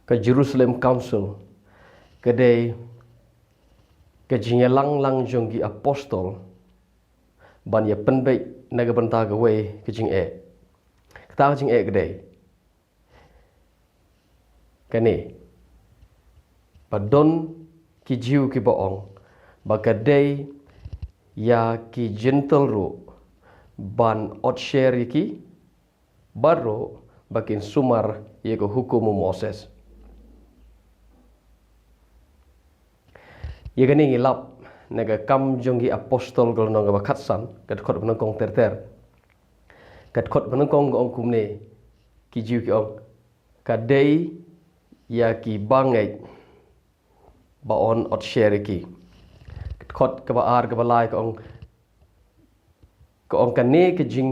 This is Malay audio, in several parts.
ke Jerusalem Council kedai ke jingelang lang jonggi apostol ban ya penbaik naga benta gawe ke jing kata jing kedai kani padon ki jiu ki boong bakadai ya ki gentle ro ban ot share ki baro bakin sumar ye ko hukum Moses ye gani ngilap naga kam jonggi apostol gol nong ba khatsan kat khot ban kong ter kat khot ban kong gong kumne ki jiu ki ong kadai ya ki bangai ba on ot share ki khot ka ba ar ka ba lai ka ong kane ke jing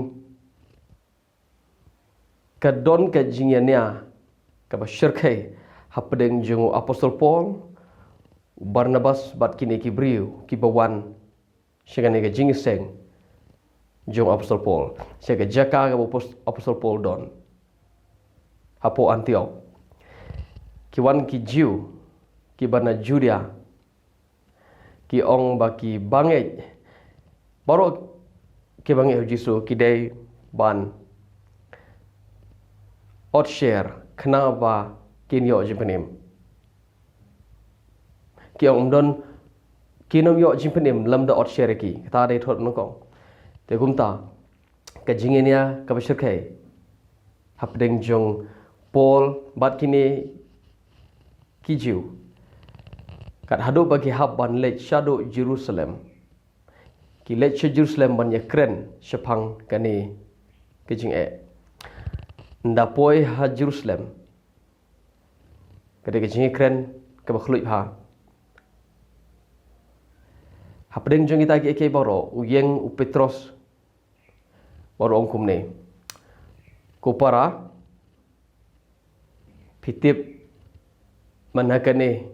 ka don ka jing ya nia ka ba syirkai hapdeng jung apostol Paul Barnabas bat kini ki briu ki bawan syagane ka jing seng jung apostol Paul syaga jaka ka apostol Paul don hapo Antioch ki wan ki jiu ki bana Judea ki ong baki bangai baru ki bangai Jisu ki dai ban ot share kenapa kin yo jimpanim ki ong don kinom yo jimpanim lam da ot share ki ta dai thot no kong te gumta ka jingenia ka bashir kai hapdeng jong Paul bat kini ki jiu kat hadu bagi hab ban lech shadow Jerusalem ki lech Jerusalem ban ya kren shapang kani kijing ndapoi ha Jerusalem kade kijing kren ka bakhlui ha hapdeng jong kita ki boro uyeng u Petros boro ong kumne kupara pitip manakane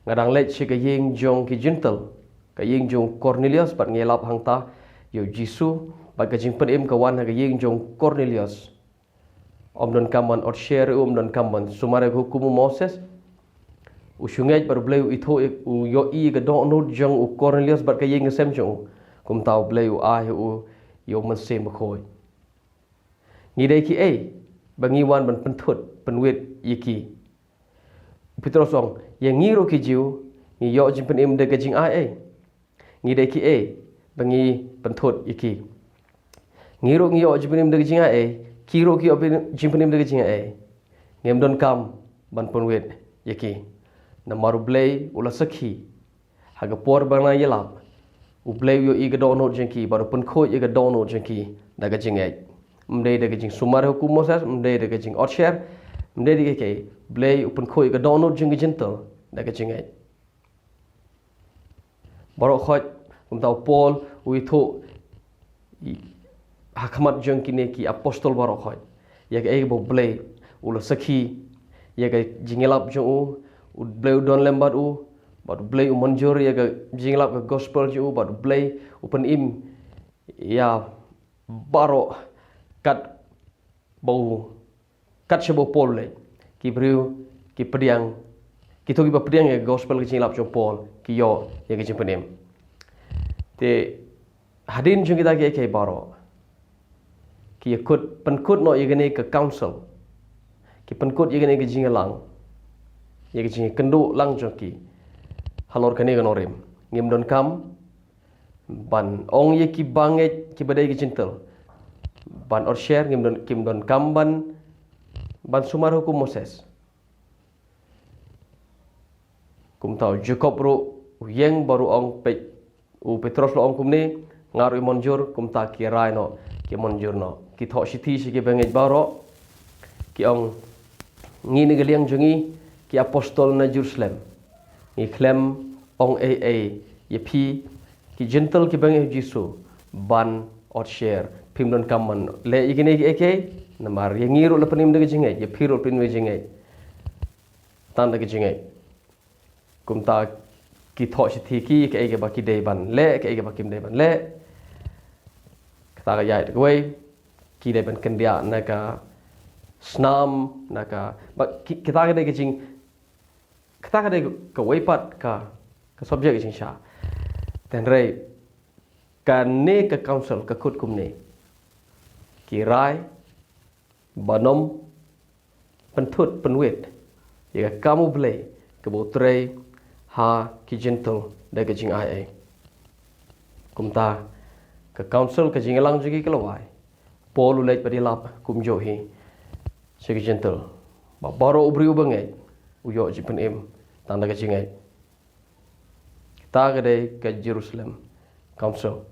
ngadang lech si kayeng jong ki gentle kayeng jong Cornelius bat ngelap hangta yo Jisu bat kajing penim kawan kayeng jong Cornelius om don kaman ot share don kaman sumare hukum Moses usyungej bar bleu itho u yo I ga don no jong u Cornelius bat kayeng sem jong kum tau bleu u yo man sem khoi ngidai ki bangiwan ban pentut penwit yiki Petrus ong yang ngiro ki jiu ngi yo jimpen im de gajing ngi de ki bangi pentut iki ngiro ngi yo jimpen im de gajing kiro ki jimpen im de gajing ngem don kam ban penwit yiki na maru blay ula sakhi haga por bana yelap u blay yo i ga dono jengki baru pen kho i ga dono jengki da gajing mde de gajing sumar hukum Moses mde de gajing ot share mde de ke blay upen khoi ga dono jing gentle da ka jingai baro khot kum tau Paul ui tho hakmat jong kine ki apostol baro khot ya ga bo blay ulo sakhi ya ga jingelap jong u blay don lembat u bad blay manjur ya ga jingelap ga gospel ju bad blay upen im ya baro kat bau kat shabo Paul le ki briu ki pediang ki thogi ba pediang ya gospel ki lap jong Paul ki yo ya ki penim te hadin jong kita ke baro ki ikut penkut no yegane ke council ki penkut yegane ke jingalang ya ki jing kendu lang jong ki halor kane ganorim ngim don kam ban ong ye ki banget ki badai ki cintel ban or share ngim don kam ban sumar hukum Moses kum tau Jacob ro yeng baru ong pe u Petros lo ong kumne ngaru monjur kum ta ki rai no ki monjur no ki tho sithi si ki bangej baro ki ong ngi ni galiang jungi ki apostol na Jerusalem ngi klem ong ye pi ki gentle ki bangej Jisu ban ot share pimdon kaman le igine ki namar yang ngiro la penim de jingai ye phiro pin we jingai tan de jingai kumta ki tho si thi ki ke ba ki de ban le ke ba kim de ban le kata ga yai de we ki de ban kendia na ka senam naka kita kada kecing kita kada ke waipat ka subjek kecing sha dan rei kane ke council ke kut kumne kirai banom pentut penwit ya kamu beli ke botrei ha ki gentle da ke jing ai kumta ke council ke jing lang jugi kelawai polu leit padilap kum johi segi gentle ba baro ubri ubangai uyo ji pen em tanda ke jingai kita ke Jerusalem council